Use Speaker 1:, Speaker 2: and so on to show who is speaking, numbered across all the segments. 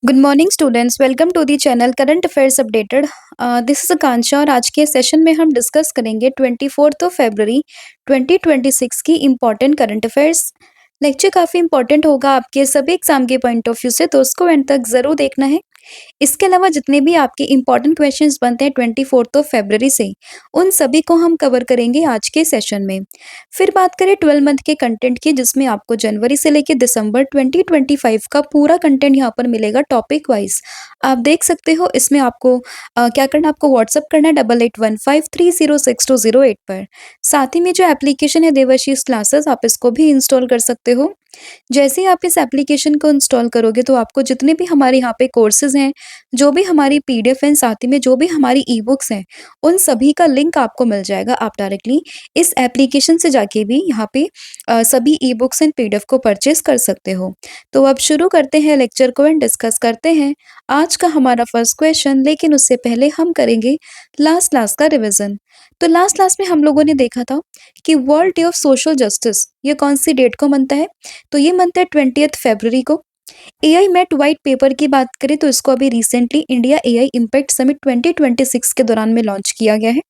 Speaker 1: Good morning students, welcome to the channel current affairs updated. This is Akanksha और आज के session में हम डिस्कस करेंगे 24 फरवरी 2026 की इम्पॉर्टेंट करंट अफेयर्स। लेक्चर काफ़ी इंपॉर्टेंट होगा आपके सभी एग्जाम के पॉइंट ऑफ व्यू से, तो उसको एंड तक ज़रूर देखना है। इसके अलावा जितने भी आपके इंपॉर्टेंट क्वेश्चंस बनते हैं 24 फरवरी से, उन सभी को हम कवर करेंगे आज के सेशन में। फिर बात करें 12 मंथ के कंटेंट की, जिसमें आपको जनवरी से लेकर दिसंबर 2025 का पूरा कंटेंट यहाँ पर मिलेगा टॉपिक वाइज। आप देख सकते हो इसमें आपको क्या करना, आपको व्हाट्सअप करना है 8815306208 पर। साथ ही में जो एप्लीकेशन है देवाशीष क्लासेस, आप इसको भी इंस्टॉल कर सकते हो। जैसे ही आप इस एप्लीकेशन को इंस्टॉल करोगे तो आपको जितने भी हमारे यहाँ पे कोर्सेज हैं, जो भी हमारी पीडीएफ हैं, साथ ही में जो भी हमारी ई बुक्स हैं, उन सभी का लिंक आपको मिल जाएगा। आप डायरेक्टली इस एप्लीकेशन से जाके भी यहाँ पे सभी ई बुक्स एंड पीडीएफ को परचेज कर सकते हो। तो अब शुरू करते हैं लेक्चर को एंड डिस्कस करते हैं आज का हमारा फर्स्ट क्वेश्चन। लेकिन उससे पहले हम करेंगे लास्ट क्लास का रिविजन। तो लास्ट क्लास में हम लोगों ने देखा था कि world day of social justice ये कौन सी डेट को मनता है, तो ये मनता है 20 फरवरी को। एआई मेट वाइट पेपर की बात करें तो इसको अभी recently India AI impact summit 2026 के दौरान में लॉन्च किया गया है।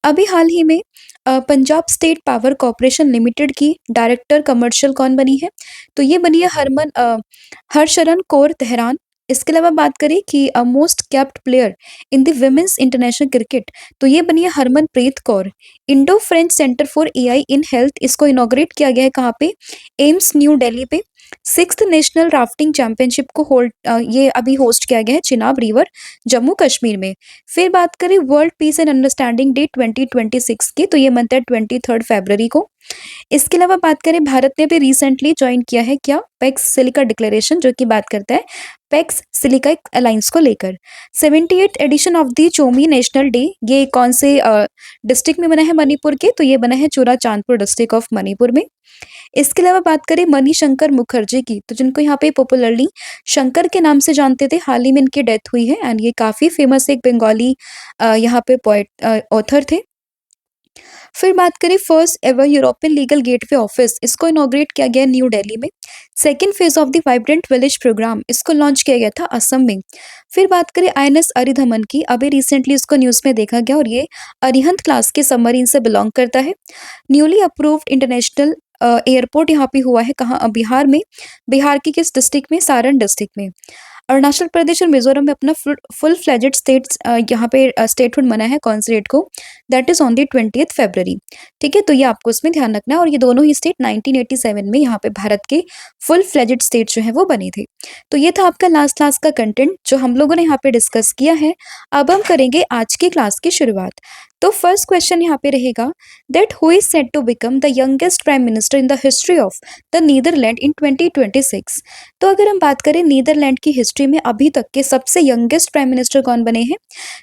Speaker 1: अभी हाल ही में Punjab state power corporation limited की डायरेक्टर कमर्शियल कौन बनी है, तो ये बनी है हरशरण कौर तेहरान। इसके अलावा बात करें कि most capped player in the women's international cricket, तो ये बनी है Harmanpreet Kaur. Indo French centre for AI in health, इसको इनॉग्रेट किया गया है कहाँ पे, एम्स न्यू दिल्ली पे। सिक्स्थ नेशनल राफ्टिंग चैंपियनशिप को ये अभी होस्ट किया गया है चिनाब रिवर, जम्मू कश्मीर में। फिर बात करें world peace and understanding day 2026 की, तो ये मनता है 23 फरवरी को। इसके अलावा बात करें भारत ने भी रिसेंटली ज्वाइन किया है क्या, पैक्स सिलिका डिक्लेरेशन, जो कि बात करता है पैक्स सिलिका अलायंस को लेकर। 78th एडिशन ऑफ द चोमी नेशनल डे, ये कौन से डिस्ट्रिक्ट में बना है, मणिपुर के, तो ये बना है चूराचांदपुर डिस्ट्रिक्ट ऑफ मणिपुर में। इसके अलावा बात करें मणिशंकर मुखर्जी की, तो जिनको यहाँ पे पॉपुलरली शंकर के नाम से जानते थे, हाल ही में इनकी डेथ हुई है एंड ये काफ़ी फेमस एक बंगाली यहाँ पे पोएट ऑथर थे। फिर बात करें first ever European legal gateway office, इसको इनॉग्रेट किया गया न्यू दिल्ली में। Second phase of the vibrant village programme, इसको लॉन्च किया गया था असम में। फिर बात करें आईएनएस अरिधमन की, अभी रिसेंटली इसको न्यूज़ में देखा गया और ये अरिहंत क्लास के सबमरीन से बिलोंग करता है। न्यूली अप्रूव्ड इंटरनेशनल एयरपोर्ट यहाँ पे हुआ है कहाँ, बिहार में। बिहार की किस डिस्ट्रिक्ट में, सारण डिस्ट्रिक्ट में। अरुणाचल प्रदेश और मिजोरम में अपना फुल फ्लेजेड स्टेट्स यहाँ पे स्टेटहुड मना है कौन से डेट को, दैट इज ऑन दी 20 फरवरी। ठीक है, तो ये आपको इसमें ध्यान रखना है। और ये दोनों ही स्टेट 1987 में यहाँ पे भारत के फुल फ्लेजेड स्टेट जो है वो बने थे। तो ये था आपका लास्ट क्लास का कंटेंट जो हम लोगों ने यहाँ पे डिस्कस किया है। अब हम करेंगे आज की क्लास की शुरुआत। तो फर्स्ट क्वेश्चन यहाँ पे रहेगा that who is said to become the youngest prime minister in the history of the Netherland in 2026। तो अगर हम बात करें नीदरलैंड की हिस्ट्री में अभी तक के सबसे यंगेस्ट प्राइम मिनिस्टर कौन बने हैं,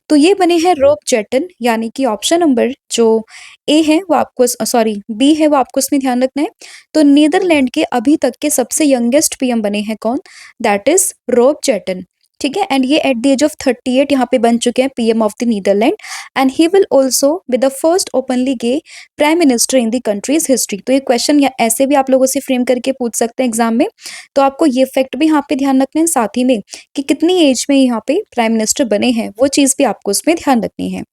Speaker 1: तो ये बने हैं रोब जेटन, यानी कि ऑप्शन नंबर जो ए है वो आपको, सॉरी बी है वो आपको इसमें ध्यान रखना है। तो नीदरलैंड के अभी तक के सबसे यंगेस्ट पीएम बने हैं कौन, दैट इज रोब जेटन। ठीक है, एंड ये एट द एज ऑफ 38 यहाँ पे बन चुके हैं PM of the Netherland and he will also be the first openly gay prime minister in the country's history. तो ये क्वेश्चन ऐसे भी आप लोगों से फ्रेम करके पूछ सकते हैं एग्जाम में, तो आपको ये फैक्ट भी यहाँ पे ध्यान रखना है, साथ ही में कि कितनी एज में यहाँ पे प्राइम मिनिस्टर बने हैं वो चीज़ भी आपको उसमें ध्यान रखनी है।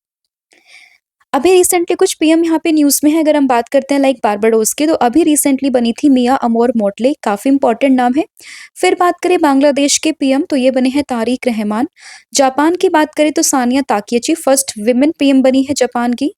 Speaker 1: अभी रिसेंटली कुछ पीएम यहाँ पे न्यूज़ में है, अगर हम बात करते हैं लाइक बारबाडोस की, तो अभी रिसेंटली बनी थी मिया अमोर मोटले, काफ़ी इंपॉर्टेंट नाम है। फिर बात करें बांग्लादेश के पीएम, तो ये बने हैं तारिक रहमान। जापान की बात करें तो सानिया ताकेची फर्स्ट विमेन पीएम बनी है जापान की।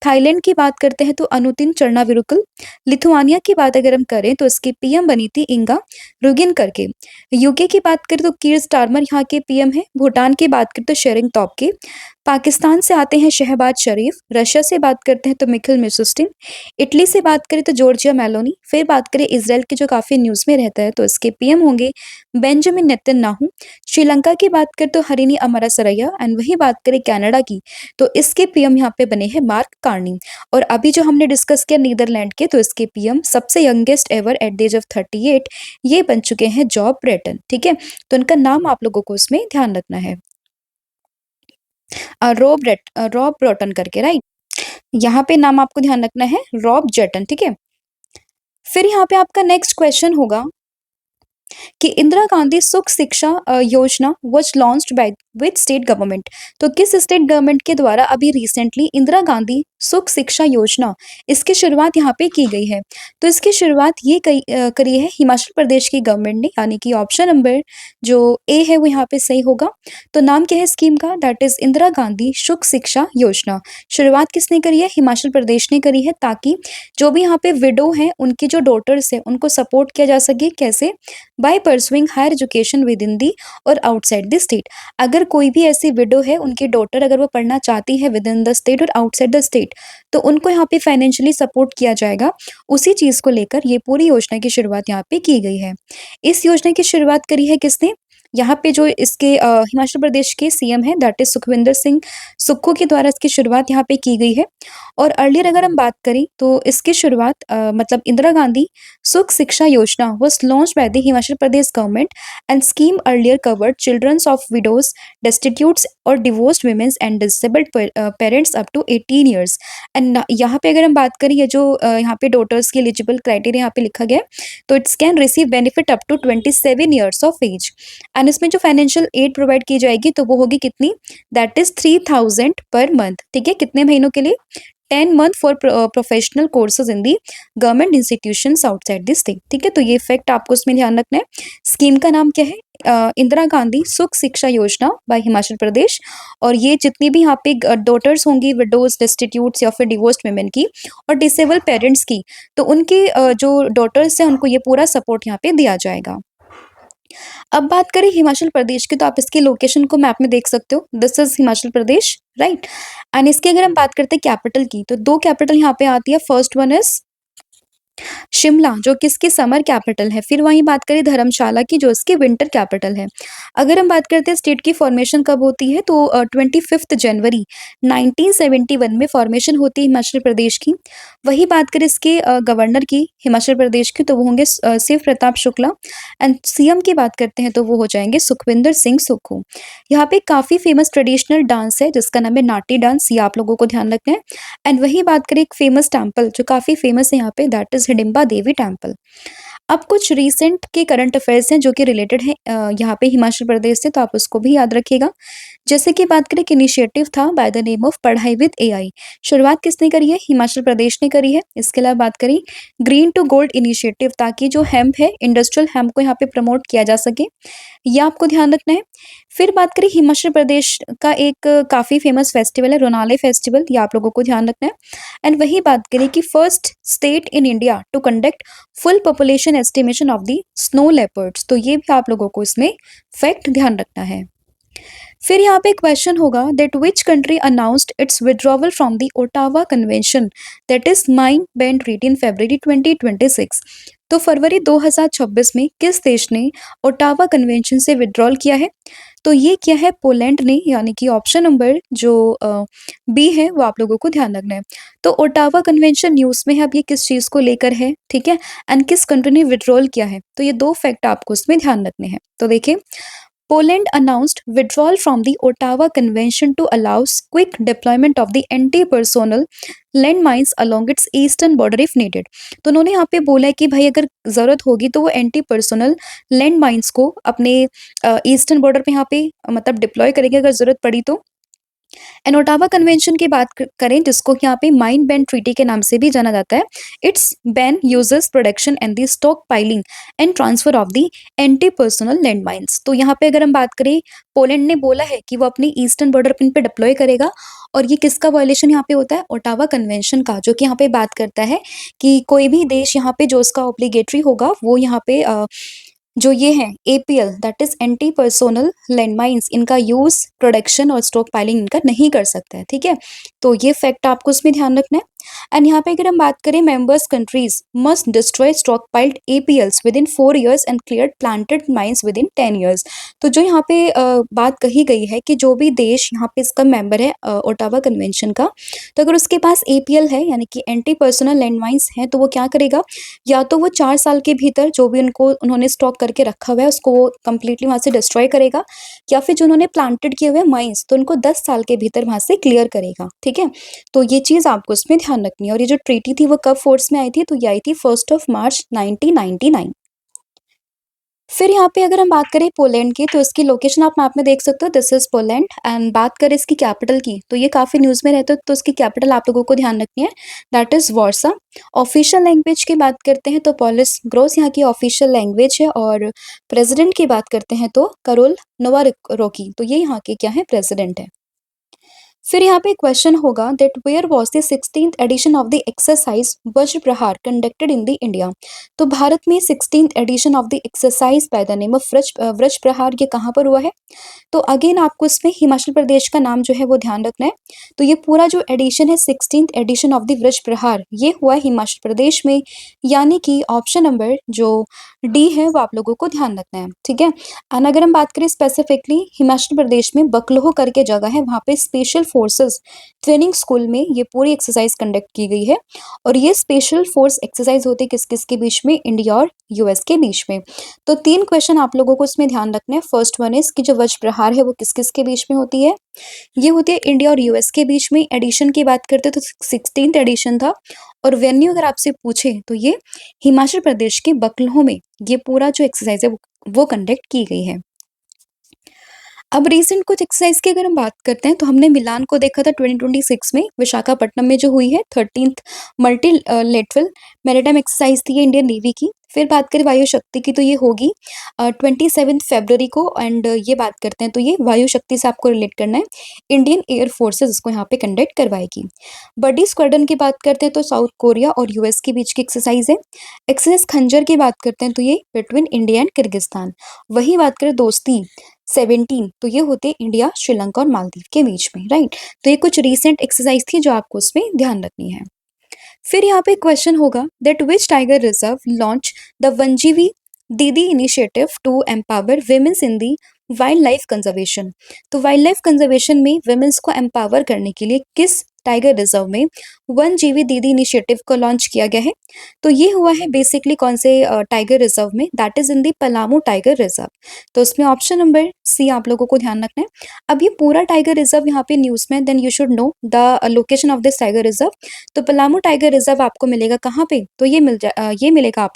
Speaker 1: थाईलैंड की बात करते हैं तो अनुतिन चरनाविरुकल। लिथुआनिया की बात अगर हम करें तो इसकी पीएम बनी थी इंगा रुगिन करके। यूके की बात करें तो कीर स्टारमर यहाँ के पीएम है। भूटान की बात करें तो शेरिंग तोब्गे। पाकिस्तान से आते हैं शहबाज शरीफ। रशिया से बात करते हैं तो मिखिल मिशुस्टिन। इटली से बात करें तो जॉर्जिया मेलोनी। फिर बात करें इसराइल के जो काफ़ी न्यूज़ में रहता है तो इसके पीएम होंगे बेंजामिन नेतन्याहू। श्रीलंका की बात करें तो हरिनी अमरासरैया एंड वही बात करें कनाडा की, तो इसके पीएम यहाँ पे बने हैं मार्क कार्नी। और अभी जो हमने डिस्कस किया नीदरलैंड के, तो इसके पीएम सबसे youngest ever at the age of 38 ये बन चुके हैं जॉब ब्रेटन। ठीक है, तो इनका नाम आप लोगों को उसमें ध्यान रखना है, रॉब ब्रोटन करके, राइट। यहाँ पे नाम आपको ध्यान रखना है रॉब जेटन। ठीक है, फिर यहाँ पे आपका नेक्स्ट क्वेश्चन होगा कि इंदिरा गांधी सुख शिक्षा योजना was launched by which state government. तो किस स्टेट गवर्नमेंट के द्वारा अभी रिसेंटली इंदिरा गांधी सुख शिक्षा योजना इसकी शुरुआत यहाँ पे की गई है। तो इसकी शुरुआत ये करी है हिमाचल प्रदेश की गवर्नमेंट ने, यानी कि ऑप्शन नंबर जो ए है वो यहाँ पे सही होगा। तो नाम क्या है स्कीम का? दैट इज इंदिरा गांधी सुख शिक्षा योजना। शुरुआत किसने करी है? हिमाचल प्रदेश ने करी है, ताकि जो भी यहाँ पे विडो हैं उनकी जो डॉटर्स है उनको सपोर्ट किया जा सके। कैसे? By pursuing higher education within the और आउटसाइड द स्टेट। अगर कोई भी ऐसी विडो है, उनकी डॉटर अगर वो पढ़ना चाहती है विद इन द स्टेट और आउटसाइड द स्टेट, तो उनको यहाँ पे फाइनेंशियली सपोर्ट किया जाएगा। उसी चीज को लेकर ये पूरी योजना की शुरुआत यहाँ पे की गई है। इस योजना की शुरुआत करी है किसने? यहाँ पे जो इसके हिमाचल प्रदेश के सीएम है दैट इज सुखविंदर सिंह सुक्खू के द्वारा इसकी शुरुआत यहाँ पे की गई है। और अर्लियर अगर हम बात करें तो इसकी शुरुआत मतलब इंदिरा गांधी सुख शिक्षा योजना was launched by the Himachal Pradesh government, and scheme earlier covered children of widows, destitutes or divorced women and disabled parents up to 18 years। And यहाँ पे अगर हम बात करें ये जो यहाँ पे डॉटर्स की एलिजिबल क्राइटेरिया यहाँ पे लिखा गया है, तो it's can receive benefit up to 27 years of age. And इसमें जो फाइनेंशियल एड प्रोवाइड की जाएगी तो वो होगी कितनी? That is 3000 per month. ठीक है, कितने महीनों के लिए? 10 month for professional courses in the government institutions outside this state. ठीक है, तो ये फैक्ट आपको उसमें ध्यान रखना है। स्कीम का नाम क्या है? इंदिरा गांधी सुख शिक्षा योजना बाय हिमाचल प्रदेश। और ये जितनी भी यहाँ पे डॉटर्स होंगी विडोज, डिस्टिट्यूट्स या फिर डिवोर्स्ड वुमेन की और डिसेबल पेरेंट्स की, तो उनके जो डॉटर्स हैं उनको ये पूरा सपोर्ट यहाँ पे दिया जाएगा। अब बात करें हिमाचल प्रदेश की, तो आप इसकी लोकेशन को मैप में देख सकते हो। This is Himachal Pradesh, right. And इसकी अगर हम बात करते हैं कैपिटल की, तो दो कैपिटल यहाँ पे आती है। फर्स्ट वन इज शिमला, जो किसकी समर कैपिटल है। फिर वहीं बात करें धर्मशाला की, जो इसकी विंटर कैपिटल है। अगर हम बात करते हैं स्टेट की फॉर्मेशन कब होती है, तो 25 जनवरी 1971 में फॉर्मेशन होती है हिमाचल प्रदेश की। वही बात करें इसके गवर्नर की हिमाचल प्रदेश की, तो वो होंगे शिव प्रताप शुक्ला। एंड सीएम की बात करते हैं तो वो हो जाएंगे सुखविंदर सिंह सुक्खू। यहाँ पे काफी फेमस ट्रेडिशनल डांस है जिसका नाम है नाटी डांस, ये आप लोगों को ध्यान रखना है। एंड वही बात करें एक फेमस टेम्पल जो काफी फेमस है यहाँ पे, that is Hidimba Devi temple. अब कुछ रीसेंट के करंट अफेयर्स हैं जो कि रिलेटेड है यहाँ पे हिमाचल प्रदेश से, तो आप उसको भी याद रखिएगा। जैसे कि बात करें, एक इनिशिएटिव था बाय द नेम ऑफ पढ़ाई विद एआई। शुरुआत किसने करी है? हिमाचल प्रदेश ने करी है। इसके अलावा बात करें ग्रीन टू गोल्ड इनिशिएटिव, ताकि जो हेम्प है, इंडस्ट्रियल हेम्प को यहाँ पे प्रमोट किया जा सके, यह आपको ध्यान रखना है। फिर बात करें हिमाचल प्रदेश का एक काफी फेमस फेस्टिवल है रोनाले फेस्टिवल, ये आप लोगों को ध्यान रखना है। एंड वही बात करें कि first state in India to conduct full population estimation of the snow leopards, तो ये भी आप लोगों को इसमें फैक्ट ध्यान रखना है। फिर यहाँ पे क्वेश्चन होगा that which country announced its withdrawal from the Ottawa convention that is mine ban treaty in February 2026। तो फरवरी 2026 में किस देश ने ओटावा कन्वेंशन से विड्रॉल किया है? तो ये किया है पोलैंड ने, यानी कि ऑप्शन नंबर जो बी है वो आप लोगों को ध्यान रखना है। तो ओटावा कन्वेंशन न्यूज में है, अब ये किस चीज को लेकर है, ठीक है, एंड किस कंट्री ने विड्रॉल किया है, तो ये दो फैक्ट आपको इसमें ध्यान रखने हैं। तो देखिए, Poland announced withdrawal from the Ottawa Convention to allow quick deployment of the anti-personnel landmines along its eastern border if needed। तो उन्होंने यहाँ पे बोला है कि भाई अगर जरूरत होगी तो वो एंटी पर्सनल लैंड माइंस को अपने ईस्टर्न बॉर्डर पे यहाँ पे मतलब डिप्लॉय करेंगे अगर जरूरत पड़ी तो। एंड ओटावा कन्वेंशन की बात करें, जिसको यहाँ पे माइन बैन ट्रीटी के नाम से भी जाना जाता है, it's ban uses production and the stock piling and transfer of the anti personal land mines. तो यहाँ पे अगर हम बात करें, पोलैंड ने बोला है कि वो अपनी ईस्टर्न बॉर्डर पिन पे डिप्लॉय करेगा, और ये किसका वायलेशन यहाँ पे होता है? ओटावा कन्वेंशन का, जो कि यहाँ पे बात करता है कि कोई भी देश यहाँ पे जो उसका ऑब्लिगेटरी होगा वो यहाँ पे जो ये है APL that is anti personnel landmines, इनका यूज, प्रोडक्शन और स्टॉक पाइलिंग इनका नहीं कर सकता है। ठीक है, तो ये फैक्ट आपको इसमें ध्यान रखना है। एंड यहाँ पे अगर हम बात करें, members countries must destroy stockpiled APLs within 4 years and clear planted mines within 10 years। तो जो यहाँ पे बात कही गई है कि जो भी देश यहाँ पे इसका मेंबर है ओटावा कन्वेंशन का, तो अगर उसके पास एपीएल है यानी कि एंटी पर्सनल लैंड माइंस है, तो वो क्या करेगा, या तो वो 4 साल के भीतर जो भी उन्होंने स्टॉक करके रखा हुआ है उसको वो कंप्लीटली वहां से डिस्ट्रॉय करेगा, या फिर जो उन्होंने प्लांटेड किए हुए माइंस तो उनको 10 साल के भीतर वहां से क्लियर करेगा। ठीक है, तो ये चीज आपको इसमें ध्यान रखनी है। और ये जो ट्रीटी थी वो कब फोर्स में आई थी? तो ये आई थी 1 March 1999। फिर यहाँ पे अगर हम बात करें पोलैंड की, तो इसकी लोकेशन आप मैप में देख सकते हो, दिस इज़ पोलैंड। एंड बात करें इसकी कैपिटल की, तो ये काफ़ी न्यूज़ में रहता है, तो इसकी कैपिटल आप लोगों को ध्यान रखनी है, that is Warsaw. Official language की बात करते हैं तो पोलिश ग्रोस यहाँ की ऑफिशियल लैंग्वेज है, और प्रेसिडेंट की बात करते हैं तो करोल नोवारोकी, तो ये यहाँ के क्या है, प्रेसिडेंट है। फिर यहाँ पे क्वेश्चन होगा that where was the 16th edition of the exercise Vajra Prahar conducted in the India. तो भारत में 16th edition of the exercise by the name of Vajra Prahar ये कहाँ पर हुआ है? तो अगेन आपको इसमें हिमाचल प्रदेश का नाम जो है वो ध्यान रखना है। तो ये पूरा जो एडिशन है 16th एडिशन ऑफ द वज्र प्रहार ये हुआ है हिमाचल प्रदेश में, यानी कि ऑप्शन नंबर जो डी है वो आप लोगों को ध्यान रखना है, ठीक है। एंड अगर हम बात करें स्पेसिफिकली हिमाचल प्रदेश में बकलोह करके जगह है, वहाँ पे स्पेशल फोर्सेस ट्रेनिंग स्कूल में ये पूरी एक्सरसाइज कंडक्ट की गई है। और ये स्पेशल फोर्स एक्सरसाइज होती है किस किस के बीच में, इंडिया और यूएस के बीच में। तो 3 क्वेश्चन आप लोगों को इसमें ध्यान रखना है। फर्स्ट वन इज कि जो वज्र प्रहार है वो किस किस के बीच में होती है, ये होती है इंडिया और यूएस के बीच में। एडिशन की बात करते हैं तो 16th एडिशन था, और वेन्यू अगर आपसे पूछे तो ये हिमाचल प्रदेश के बकलोह में ये पूरा जो एक्सरसाइज है वो कंडक्ट की गई है। अब रीसेंट कुछ एक्सरसाइज की अगर हम बात करते हैं तो हमने मिलान को देखा था 2026 में, विशाखापट्टनम में जो हुई है 13th multi lateral maritime exercise थी ये इंडियन नेवी की। फिर बात करें वायु शक्ति की तो ये होगी 27 फरवरी को, एंड ये बात करते हैं तो ये वायु शक्ति से आपको रिलेट करना है, इंडियन एयर फोर्सेज इसको यहाँ पे कंडक्ट करवाएगी। बडी स्क्वाड्रन की बात करते हैं तो साउथ कोरिया और यूएस के बीच की एक्सरसाइज है। एक्सरसाइज खंजर की बात करते हैं तो ये बिटवीन इंडिया एंड किर्गिस्तान। वही बात करें दोस्ती 17 तो ये होते हैं इंडिया, श्रीलंका और मालदीव के बीच में, राइट। तो ये कुछ रीसेंट एक्सरसाइज थी जो आपको उसमें ध्यान रखनी है। फिर यहाँ पे क्वेश्चन होगा that which tiger reserve launch the Vanjeevi Didi initiative to empower womens in the wildlife conservation. तो वाइल्ड लाइफ कंजर्वेशन में विमेंस को एम्पावर करने के लिए किस टाइगर रिजर्व में वन जीवी दीदी इनिशिएटिव को लॉन्च किया गया है? तो ये हुआ है बेसिकली कौन से टाइगर रिजर्व में, that is in the Palamu tiger reserve. तो उसमें ऑप्शन नंबर सी आप लोगों को ध्यान रखना है। अब ये पूरा टाइगर रिजर्व यहाँ पे न्यूज में, then you should know the location of this tiger reserve. तो पलामू टाइगर रिजर्व आपको मिलेगा कहाँ पे? तो ये मिलेगा आप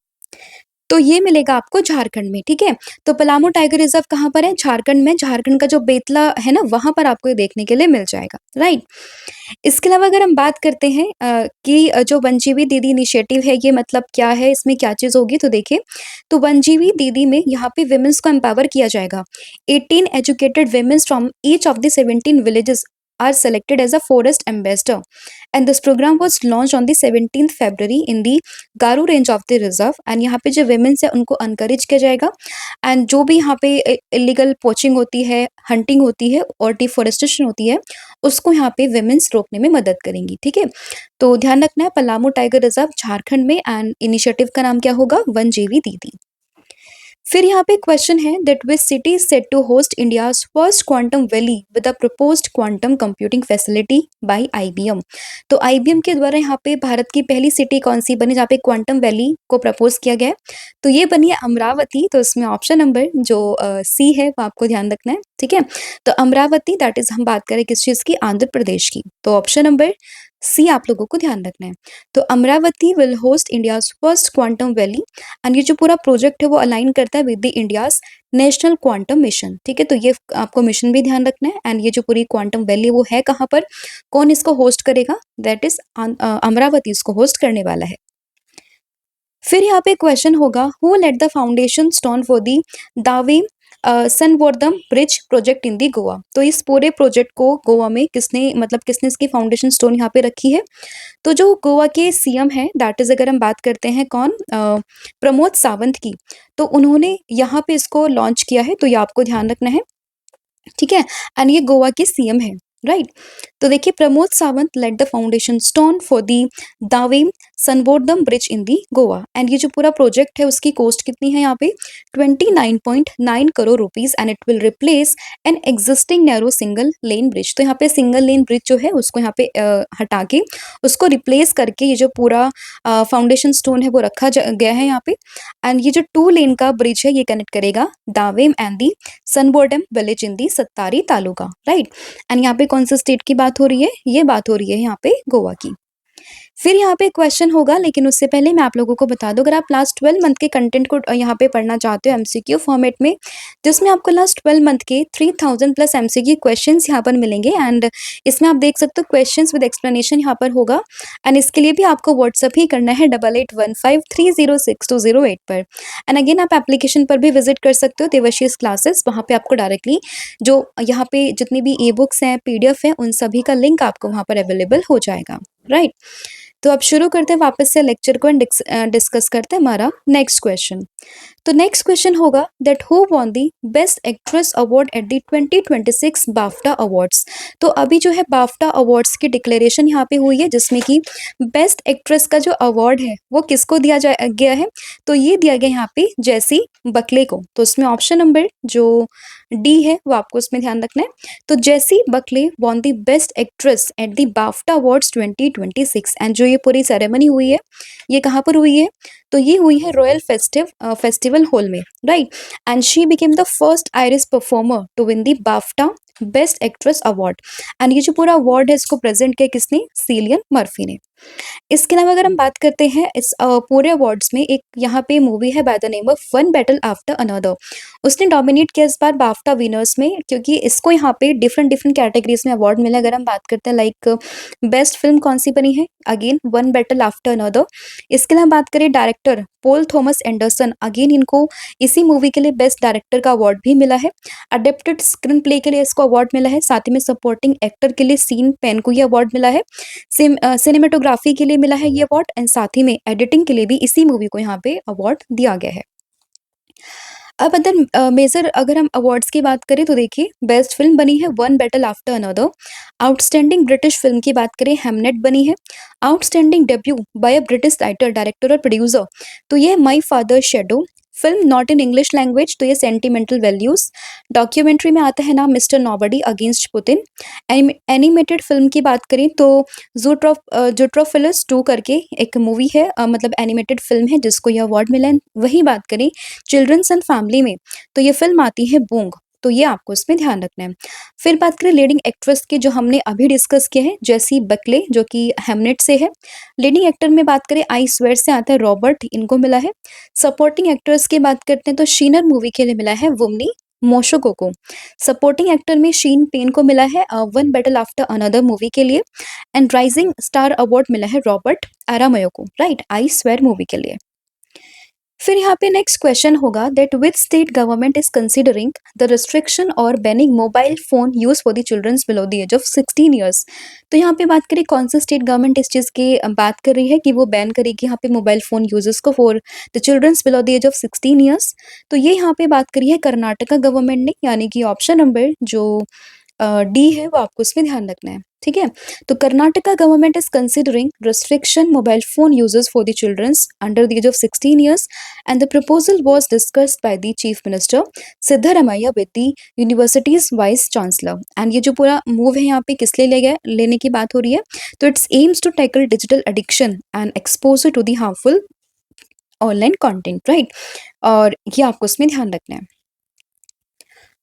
Speaker 1: तो ये मिलेगा आपको झारखंड में, ठीक है। तो पलामू टाइगर रिजर्व कहाँ पर है? झारखंड में। झारखंड का जो बेतला है ना, वहां पर आपको ये देखने के लिए मिल जाएगा, राइट। इसके अलावा अगर हम बात करते हैं कि जो वनजीवी दीदी इनिशिएटिव है ये मतलब क्या है, इसमें क्या चीज होगी, तो देखिए तो वनजीवी दीदी में यहाँ पे विमेंस को एम्पावर किया जाएगा। 18 educated women's from each of the 17 villages are selected as a forest ambassador, and this program was launched on the 17th February in the garu range of the reserve. And यहाँ पे जो women's है उनको encourage किया जाएगा, and जो भी यहाँ पे इलीगल पोचिंग होती है, हंटिंग होती है और डिफोरेस्टेशन होती है उसको यहाँ पे विमेंस रोकने में मदद करेंगी, ठीक है। तो ध्यान रखना है पलामू टाइगर रिजर्व झारखंड में, एंड इनिशिएटिव का नाम क्या होगा? वन जीवी दीदी। फिर यहाँ पे क्वेश्चन है that which city is set to host India's first quantum valley with a proposed quantum computing facility by IBM. तो आईबीएम के द्वारा यहाँ पे भारत की पहली सिटी कौन सी बनी जहाँ पे क्वांटम वैली को प्रपोज किया गया है? तो ये बनी है अमरावती। तो इसमें ऑप्शन नंबर जो सी है वो आपको ध्यान रखना है, ठीक है। तो अमरावती दैट इज, हम बात करें किस चीज की? आंध्र प्रदेश की। तो ऑप्शन नंबर सी आप लोगों को ध्यान रखना है। तो Amravati will host India's first quantum valley, and ये जो पूरा प्रोजेक्ट है वो अलाइन करता है with the India's national quantum mission, ठीक है। तो ये आपको मिशन भी ध्यान रखना है, एंड ये जो पूरी क्वांटम वैली वो है कहाँ पर, कौन इसको होस्ट करेगा? दैट इज अमरावती इसको होस्ट करने वाला है। फिर यहाँ पे क्वेश्चन होगा who late the foundation stone for the दावे सनवर्धम bridge project in the Goa. तो इस पूरे प्रोजेक्ट को गोवा में किसने इसकी फाउंडेशन स्टोन यहाँ पे रखी है? तो जो गोवा के सीएम है दैट इज, अगर हम बात करते हैं कौन, प्रमोद सावंत की, तो उन्होंने यहाँ पे इसको लॉन्च किया है, तो ये आपको ध्यान रखना है, ठीक है। एंड ये गोवा के सीएम है, राइट। तो देखिए Pramod Sawant laid the foundation stone for the Davem Sanvordem bridge in the Goa, and ये जो पूरा प्रोजेक्ट है उसकी कॉस्ट कितनी है यहाँ पे? 29.9 crore rupees, and it will replace an existing narrow single lane bridge. तो यहाँ पे सिंगल लेन ब्रिज जो है उसको यहाँ पे हटा के उसको रिप्लेस करके ये जो पूरा फाउंडेशन स्टोन है वो रखा गया है यहाँ पे। एंड ये जो 2 लेन का ब्रिज है ये कनेक्ट करेगा Davem and the Sanvordem village in the Sattari taluka, right. And यहाँ पे कौन सा स्टेट की बात हो रही है? ये बात हो रही है यहाँ पे गोवा की। फिर यहाँ पे क्वेश्चन होगा, लेकिन उससे पहले मैं आप लोगों को बता दूँ, अगर आप लास्ट 12 मंथ के कंटेंट को यहाँ पे पढ़ना चाहते हो एमसीक्यू फॉर्मेट में, जिसमें आपको लास्ट 12 मंथ के 3000 प्लस एमसीक्यू क्वेश्चंस यहाँ पर मिलेंगे एंड इसमें आप देख सकते हो क्वेश्चंस विद एक्सप्लेनेशन यहाँ पर होगा एंड इसके लिए भी आपको व्हाट्सअप ही करना है 8815306208 पर। एंड अगेन आप एप्लीकेशन पर भी विजिट कर सकते हो देवर्षीज क्लासेस, वहाँ पे आपको डायरेक्टली जो यहाँ पे जितनी भी ई बुक्स हैं, पीडीएफ है, उन सभी का लिंक आपको वहाँ पर अवेलेबल हो जाएगा, राइट। तो अब शुरू करते हैं वापस से लेक्चर को एंड डिस्कस करते हैं हमारा नेक्स्ट क्वेश्चन। तो नेक्स्ट क्वेश्चन होगा that who won the best actress award at the 2026 BAFTA awards. तो अभी जो है बाफ्टा अवार्ड्स की डिक्लेरेशन यहाँ पे हुई है, जिसमें कि बेस्ट एक्ट्रेस का जो अवार्ड है वो किसको दिया गया है, तो ये दिया गया यहाँ पे जैसी बकले को। तो उसमें ऑप्शन नंबर जो डी है वो आपको उसमें ध्यान रखना है। तो Jessie Buckley won the best actress at the BAFTA awards 2026 and जो ये पूरी सेरेमनी हुई है ये कहाँ पर हुई है, तो ये हुई है रॉयल फेस्टिवल हॉल में, right. And she became the first Irish performer to win the BAFTA best actress award. And ये जो पूरा अवार्ड है इसको प्रेजेंट किया किसने, सिलियन मर्फी ने। इसके अलावा अगर हम बात करते हैं इस पूरे अवार्ड्स में, एक यहाँ पे मूवी है bye the name of one Battle After another, उसने डोमिनेट किया इस बार बाफ्टा विनर्स में, क्योंकि इसको यहाँ पे डिफरेंट डिफरेंट कैटेगरीज में अवार्ड मिला। अगर हम बात करते हैं लाइक बेस्ट फिल्म कौन सी बनी है, again one Battle After another. इसके अलावा बात करें director Paul Thomas Anderson, again इनको इसी मूवी के लिए बेस्ट डायरेक्टर का अवार्ड भी मिला है। अडेप्टेड स्क्रीन प्ले के लिए इसको अवार्ड मिला है, साथ ही में सपोर्टिंग एक्टर के लिए सीन पेन को ये अवार्ड मिला है, सिनेमेटोग्राफी के लिए मिला है ये अवार्ड एंड साथ ही में एडिटिंग के लिए भी इसी मूवी को यहाँ पे अवार्ड दिया गया है। अब अदर मेजर अगर हम अवार्ड्स की बात करें तो देखिए बेस्ट फिल्म बनी है One Battle After Another. Outstanding British film की बात करें हेमनेट बनी है। Outstanding debut by a British writer, director और प्रोड्यूसर, तो ये My Father Shadow. Film not in English language, तो ये सेंटिमेंटल वैल्यूज। डॉक्यूमेंट्री में आता है नाम Mister Nobody Against Putin. Animated film की बात करें तो जूट्रोफिलस 2 करके एक मूवी है, मतलब एनिमेटेड फिल्म है जिसको ये अवार्ड मिला है। वही बात करें चिल्ड्रंस एंड फैमिली में, तो ये फिल्म आती है बूंग, तो ये आपको इसमें ध्यान रखना है। फिर बात करें लीडिंग एक्ट्रेस की, जो हमने अभी डिस्कस किया है जैसी बकले जो कि हेमनेट से है। लीडिंग एक्टर में बात करें आई स्वेयर से आता है रॉबर्ट, इनको मिला है। सपोर्टिंग एक्टर्स की बात करते हैं तो शीनर मूवी के लिए मिला है वुमनी मोशोको को। सपोर्टिंग एक्टर में शीन पेन को मिला है One Battle After another movie के लिए। एंड राइजिंग स्टार अवार्ड मिला है रॉबर्ट आरामयो को, राइट, आई स्वेयर मूवी के लिए। फिर यहाँ पे नेक्स्ट क्वेश्चन होगा that which state government is considering the restriction और banning mobile phone use for the childrens below the age of 16 years. तो यहाँ पे बात करें कौन सा स्टेट गवर्नमेंट इस चीज़ की बात कर रही है कि वो बैन करेगी यहाँ पे मोबाइल फोन यूजर्स को for the childrens below the age of 16 years. तो ये यहाँ पे बात करी है कर्नाटका गवर्नमेंट ने, यानी कि ऑप्शन नंबर जो डी है वो आपको इसमें ध्यान रखना है, ठीक है। तो Karnataka government is considering restriction mobile phone users for the childrens under the age of 16 years and the proposal was discussed by the chief minister Siddaramaiah with the universities vice chancellor. एंड ये जो पूरा मूव है यहाँ पे किस लिए लेने की बात हो रही है, तो it's aims to tackle digital addiction and exposure to the harmful online content, right. और ये आपको इसमें ध्यान रखना है।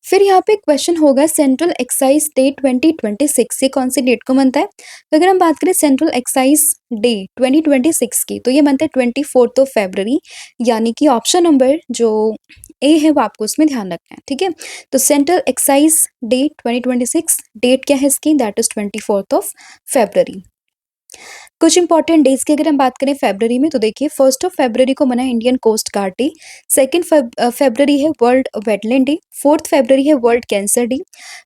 Speaker 1: फिर यहाँ पे क्वेश्चन होगा सेंट्रल एक्साइज डे 2026, ये कौन सी डेट को बनता है। तो अगर हम बात करें सेंट्रल एक्साइज डे 2026 की, तो ये बनता है 24 फरवरी, यानी कि ऑप्शन नंबर जो ए है वो आपको उसमें ध्यान रखना है, ठीक है। तो सेंट्रल एक्साइज डे 2026 डेट क्या है इसकी, दैट इज 24 फरवरी। कुछ इंपॉर्टेंट डेज की अगर हम बात करें फरवरी में, तो देखिए 1 फरवरी को मना है इंडियन कोस्ट गार्ड डे। 2 फरवरी है वर्ल्ड वेटलैंड डे। 4 फरवरी है वर्ल्ड कैंसर डे।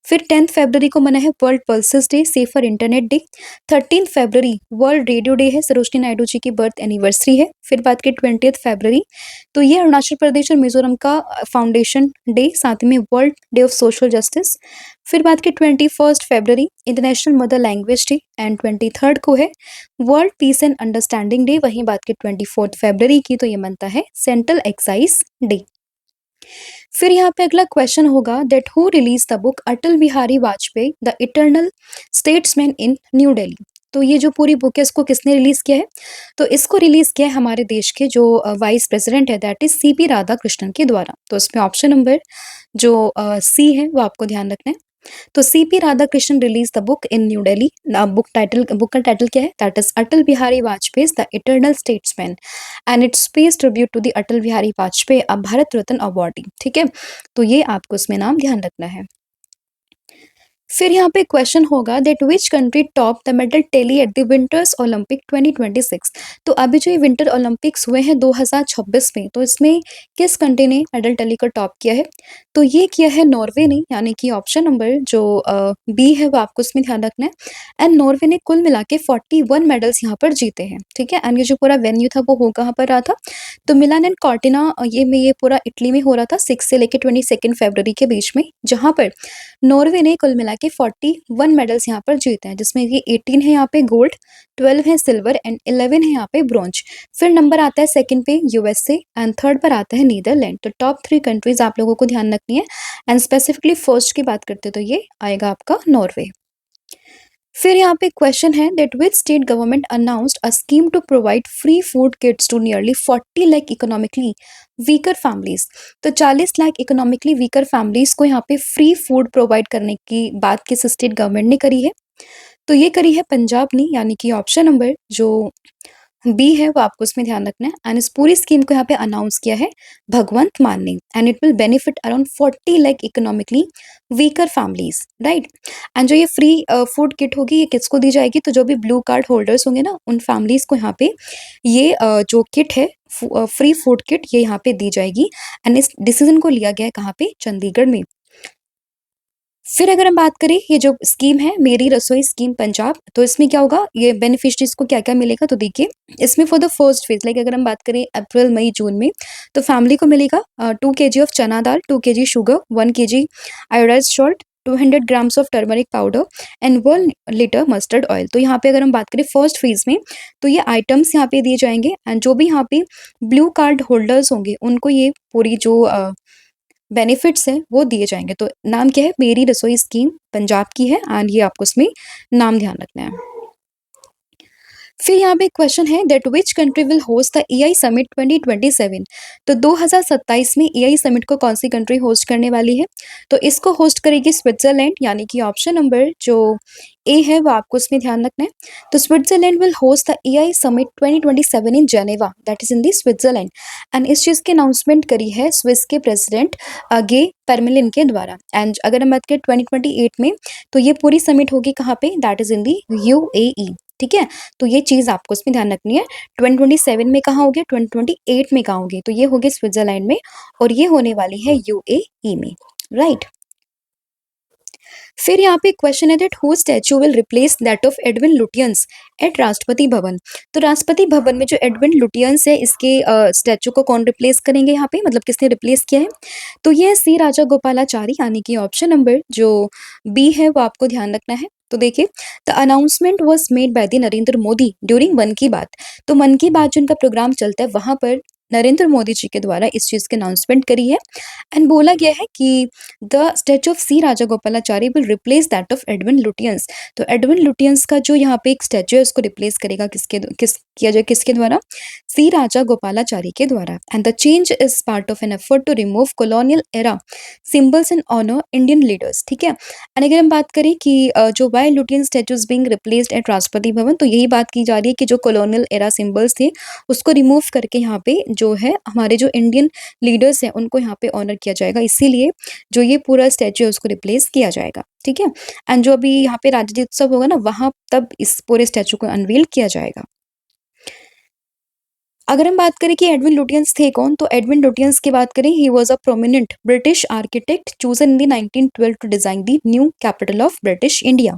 Speaker 1: फिर 10 फरवरी को मना है world pulses day, safer internet day. 13 फरवरी वर्ल्ड रेडियो डे है, सरोजनी नायडू जी की बर्थ एनिवर्सरी है। फिर बात करें 20 फरवरी, तो ये अरुणाचल प्रदेश और मिजोरम का फाउंडेशन डे, साथ में world day of social justice. फिर बात की 21 फरवरी international mother language day and 23 को है world peace and understanding day. वहीं बात की 24 फरवरी की, तो ये बनता है सेंट्रल एक्साइज डे। फिर यहाँ पे अगला क्वेश्चन होगा that who release the book Atal Bihari Vajpayee the eternal statesman in New Delhi. तो ये जो पूरी बुक है इसको किसने रिलीज किया है, तो इसको रिलीज किया है हमारे देश के जो वाइस प्रेसिडेंट है दैट इज सीपी राधाकृष्णन के द्वारा। तो इसमें ऑप्शन नंबर जो सी है वो आपको ध्यान रखना है। तो CP Radhakrishnan release the book in New Delhi. Book का टाइटल क्या है? That is Atal Bihari Vajpayee the eternal statesman and its page tribute to the Atal Bihari Vajpayee, a Bharat Ratna awardee. ठीक है, तो ये आपको इसमें नाम ध्यान रखना है। फिर यहाँ पे क्वेश्चन होगा that which country top the medal tally at the winters Olympic 2026। तो अभी जो ये विंटर ओलंपिक्स हुए हैं 2026 में, तो इसमें किस कंट्री ने मेडल टेली को टॉप किया है? तो ये किया है नॉर्वे ने, यानी कि ऑप्शन नंबर जो बी है वो आपको इसमें ध्यान रखना है। एंड नॉर्वे ने कुल मिला के 41 मेडल्स यहाँ पर जीते हैं। ठीक है, एंड ये जो पूरा वेन्यू था वो कहाँ पर रहा था? तो मिलान एंड कॉर्टिना, ये पूरा इटली में हो रहा था 6 से लेके 22 फरवरी के बीच में, जहाँ पर नॉर्वे ने कुल मिला के 41 मेडल्स यहाँ पर जीते हैं, जिसमें कि 18 है यहाँ पे गोल्ड, 12 है सिल्वर एंड 11 है यहाँ पे ब्रॉन्ज। फिर नंबर आता है सेकंड पे यूएसए एंड थर्ड पर आता है नीदरलैंड। तो टॉप 3 कंट्रीज आप लोगों को ध्यान रखनी है। एंड स्पेसिफिकली फर्स्ट की बात करते तो ये आएगा आपका नॉर्वे। फिर यहाँ पे क्वेश्चन है that which state government announced a scheme to provide free food kits to nearly 40 lakh economically weaker families. तो 40 लाख इकोनॉमिकली वीकर फैमिलीज को यहाँ पे फ्री फूड प्रोवाइड करने की बात किस स्टेट गवर्नमेंट ने करी है? तो ये करी है पंजाब ने, यानी कि ऑप्शन नंबर जो बी है वो आपको इसमें ध्यान रखना है। एंड इस पूरी स्कीम को यहाँ पे अनाउंस किया है भगवंत मान ने, and it will benefit around 40 lakh economically weaker families, right. And जो ये फ्री फूड किट होगी ये किसको दी जाएगी? तो जो भी ब्लू कार्ड होल्डर्स होंगे ना, उन फैमिलीज को यहाँ पे ये जो किट है फ्री फूड किट ये यहाँ पे दी जाएगी। एंड इस डिसीजन को लिया गया है कहाँ पे? चंडीगढ़ में। फिर अगर हम बात करें ये जो स्कीम है मेरी रसोई स्कीम पंजाब, तो इसमें क्या होगा? ये बेनिफिशरीज को क्या क्या मिलेगा? तो देखिए इसमें for the first phase like अगर हम बात करें अप्रैल मई जून में, तो फैमिली को मिलेगा 2 kg ऑफ चना दाल, 2 kg sugar, 1 kg iodise salt, 200 grams of turmeric powder and 1 litre mustard oil. तो यहाँ पे अगर हम बात करें फर्स्ट फेज में, तो ये आइटम्स यहाँ पे दिए जाएंगे। एंड जो भी यहाँ पे ब्लू कार्ड होल्डर्स होंगे उनको ये पूरी जो बेनिफिट्स हैं वो दिए जाएंगे। तो नाम क्या है? मेरी रसोई स्कीम पंजाब की है एंड ये आपको इसमें नाम ध्यान रखना है। फिर यहाँ पे क्वेश्चन है that which country will host the AI summit 2027। तो 2027 में एआई समिट को कौन सी कंट्री होस्ट करने वाली है? तो इसको होस्ट करेगी स्विट्जरलैंड, यानी कि ऑप्शन नंबर जो ए है वो आपको इसमें ध्यान रखना है। तो Switzerland will host the AI summit 2027 in Geneva, that is in the Switzerland. And इस चीज़ की अनाउंसमेंट करी है स्विस के प्रेसिडेंट गे परमेलिन के द्वारा। एंड अगर हम बात करें 2028 में, तो ये पूरी समिट होगी कहाँ पे? That is in the UAE. ठीक है, तो ये चीज़ आपको इसमें ध्यान रखनी है। 2027 में कहाँ होगी? 2028 में कहाँ होगी? तो ये होगी स्विट्जरलैंड में और ये होने वाली है यूएई में, राइट। फिर यहाँ पे क्वेश्चन है that who statue will replace that of Edwin Lutyens at Rashtrapati Bhavan. तो राष्ट्रपति भवन में जो एडविन लुटियंस है इसके स्टैचू को कौन रिप्लेस करेंगे यहाँ पे? मतलब किसने रिप्लेस किया है? तो ये है सी राजा गोपालाचारी, यानी कि ऑप्शन नंबर जो बी है वो आपको ध्यान रखना है। तो देखिए the announcement was made by the Narendra Modi during मन की बात। तो मन की बात जो उनका प्रोग्राम चलता है वहां पर नरेंद्र मोदी जी के द्वारा इस चीज की अनाउंसमेंट करी है। एंड बोला गया है कि the statue of C Rajagopalachari will replace that of Edwin Lutyens. तो एडविन लुटियंस का जो यहाँ पे एक स्टैचू है उसको रिप्लेस करेगा किसके द्वारा? सी राजा गोपालाचारी के द्वारा। And the change is part of an effort to remove colonial era symbols and honour Indian leaders. ठीक है, एंड अगर हम बात करें कि जो why Lutyen statues being replaced at Rashtrapati Bhavan, तो यही बात की जा रही है कि जो कॉलोनियल एरा सिंबल्स थे उसको रिमूव करके यहाँ पे जो है हमारे जो इंडियन लीडर्स हैं उनको यहाँ पे ऑनर किया जाएगा, इसीलिए जो ये पूरा स्टैचू है उसको रिप्लेस किया जाएगा। ठीक है, एंड जो अभी यहाँ पे राज्योत्सव होगा ना वहां तब इस पूरे स्टैचू को अनवील किया जाएगा। अगर हम बात करें कि एडविन लुटियंस थे कौन, तो एडविन लुटियंस की बात करें he was a prominent British architect chosen in the 1912 to design the new capital of British India.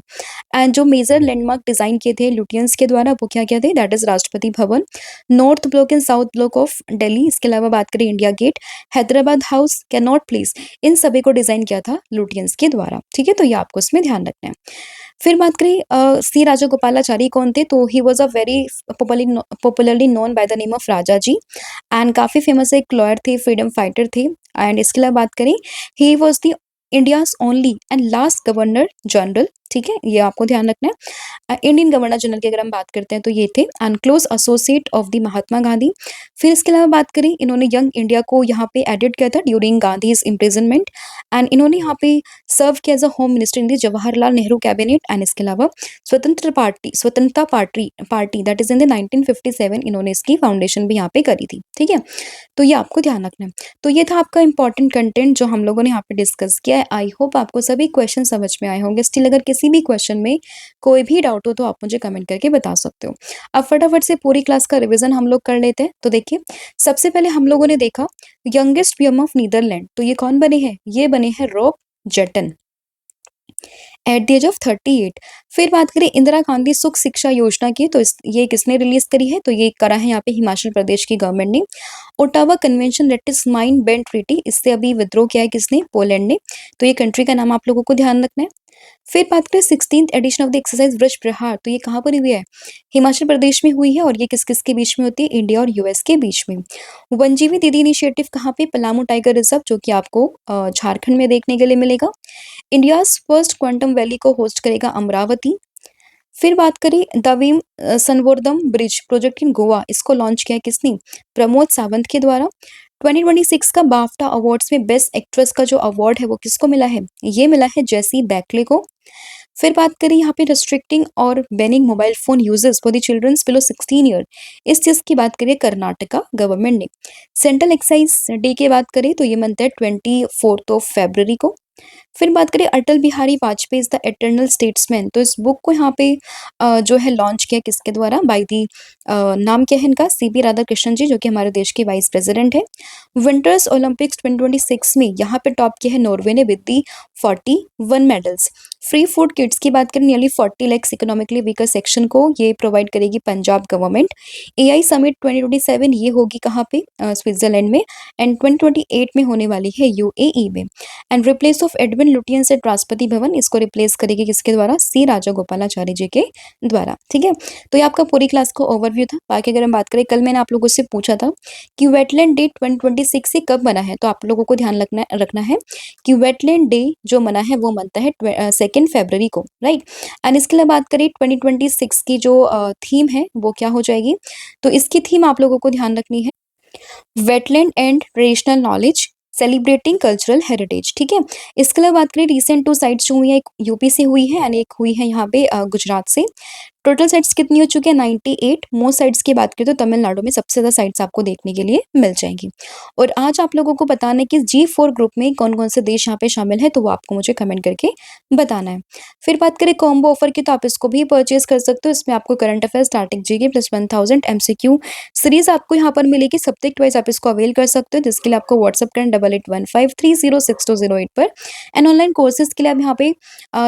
Speaker 1: And जो मेजर लैंडमार्क डिजाइन किए थे लुटियंस के द्वारा वो क्या क्या थे? That is Rashtrapati Bhavan, North Block and South Block of Delhi. इसके अलावा बात करें India Gate, Hyderabad House, Connaught Place, इन सभी को डिजाइन किया था लुटियंस के द्वारा। ठीक है, तो ये आपको इसमें ध्यान रखना है। फिर बात करें सी राजा गोपालाचारी कौन थे, तो he was a very popularly known by the name of Raja ji and काफ़ी फेमस एक लॉयर थे, फ्रीडम फाइटर थे। एंड इसके अलावा बात करें he was the India's only and last governor general, ठीक है, ये आपको ध्यान रखना है। इंडियन गवर्नर जनरल की अगर हम बात करते हैं तो ये थे, and close associate of the Mahatma Gandhi. फिर इसके अलावा बात करें, इन्होंने यंग इंडिया को यहाँ पे एडिट किया था ड्यूरिंग गांधीज इम्प्रिजनमेंट, एंड इन्होंने यहाँ पे सर्व किया as a home minister in the Jawaharlal Nehru cabinet. And इसके अलावा Swatantra party that is in the 1957 इन्होंने इसकी फाउंडेशन भी यहाँ पे करी थी, ठीक है। तो ये आपको ध्यान रखना है। तो ये था आपका इंपॉर्टेंट कंटेंट जो हम लोगों ने यहाँ पे डिस्कस किया है। आई होप आपको सभी क्वेश्चन समझ में आए होंगे। स्टिल अगर किसी भी क्वेश्चन में कोई भी डाउट हो तो आप मुझे कमेंट करके बता सकते हो। अब फटाफट से पूरी क्लास का रिवीजन हम लोग कर लेते हैं। तो देखिए, सबसे पहले हम लोगों ने देखा यंगेस्ट पीएम ऑफ नीदरलैंड, तो ये कौन बने हैं? ये बने हैं Rob Jetten at the age of 38। फिर बात करें इंदिरा गांधी सुख शिक्षा योजना की, तो ये किसने रिलीज करी है? तो ये करा है यहाँ पे हिमाचल प्रदेश की गवर्नमेंट ने। Ottawa convention that is mine bend treaty, इससे अभी विद्रोह किया है किसने? पोलैंड ने। तो ये कंट्री का नाम आप लोगों को ध्यान रखना है। फिर बात करें 16th edition of the exercise वृक्ष प्रहार, तो ये कहाँ पर हुई है? हिमाचल प्रदेश में हुई है, और ये किस किस के बीच में होती है? इंडिया और यूएस के बीच में। वनजीवी दीदी इनिशिएटिव कहाँ पे? पलामू टाइगर रिजर्व, जो कि आपको झारखंड में देखने के लिए मिलेगा। इंडियाज फर्स्ट क्वांटम वैली को होस्ट करेगा अमरावती। फिर बात करें दवीम संवर्धम ब्रिज प्रोजेक्ट इन गोवा, इसको लॉन्च किया किसने? प्रमोद सावंत के द्वारा। 2026 का बाफ्टा अवार्ड्स में बेस्ट एक्ट्रेस का जो अवार्ड है वो किसको मिला है? ये मिला है जेसी बैकले को। फिर बात करें यहाँ पे रिस्ट्रिक्टिंग और banning mobile phone uses for the childrens below 16 year, इस चीज की बात करिए कर्नाटका गवर्नमेंट ने। सेंट्रल एक्साइज डे की बात करें तो ये मनता है 24 को। फिर बात करें Atal Bihari Vajpayee is the eternal statesman, तो इस बुक को यहाँ पे जो है लॉन्च किया किसके द्वारा? बाय दी नाम क्या है इनका? सीपी राधाकृष्णन जी, जो कि हमारे देश के वाइस प्रेसिडेंट है। विंटर्स ओलंपिक्स 2026 में यहाँ पे टॉप किया है नॉर्वे ने with the 41 medals. Free food kits की बात करें, nearly 40 lakh economically weaker section को ये प्रोवाइड करेगी पंजाब गवर्नमेंट। एआई समिट 2027 ये होगी कहाँ पे? स्विट्जरलैंड में। एंड 2028 में होने वाली है यूएई में। And replace of Edwin Lutyens at Rashtrapati Bhavan, इसको रिप्लेस करेगी किसके द्वारा? सी राजा गोपालाचारी जी के द्वारा, ठीक है। तो ये आपका पूरी क्लास का ओवरव्यू था। बाकी अगर हम बात करें, कल मैंने आप लोगों से पूछा था कि वेटलैंड डे 2026 से कब बना है, तो आप लोगों को ध्यान रखना है कि वेटलैंड डे जो मना है वो मनता है 2 फरवरी को, राइट। एंड इसके लिए बात करें 2026 की जो थीम है वो क्या हो जाएगी? तो इसकी थीम आप लोगों को ध्यान रखनी है, wetland and traditional knowledge celebrating cultural heritage, ठीक है। इसके अलावा बात करें रिसेंट 2 साइट्स जो हुई है, एक यूपी से हुई है एंड एक हुई है यहाँ पे गुजरात से। टोटल साइट्स कितनी हो चुकी है? 98। मोस्ट साइट्स की बात करें तो तमिलनाडु में सबसे ज्यादा साइट्स आपको देखने के लिए मिल जाएंगी। और आज आप लोगों को बताना है कि G4 ग्रुप में कौन कौन से देश यहाँ पे शामिल है, तो वो आपको मुझे कमेंट करके बताना है। फिर बात करें कॉम्बो ऑफर की, तो आप इसको भी परचेज कर सकते हो। इसमें आपको current affair starting GK plus 1000 MCQ series आपको यहाँ पर मिलेगी। सब्जेक्ट वाइज आप इसको अवेल कर सकते हो, जिसके लिए आपको व्हाट्सअप करें 8815306208 पर। एंड ऑनलाइन कोर्सेज के लिए आप यहाँ पे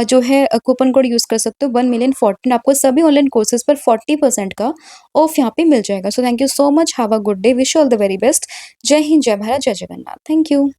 Speaker 1: जो है कूपन कोड यूज कर सकते हो 1,000,014, आपको सभी ऑनलाइन कोर्सेज पर 40% का ऑफ यहाँ पे मिल जाएगा। So thank you so much, have a good day, wish all the very best. जय हिंद, जय भारत, जय जगन्नाथ, थैंक यू।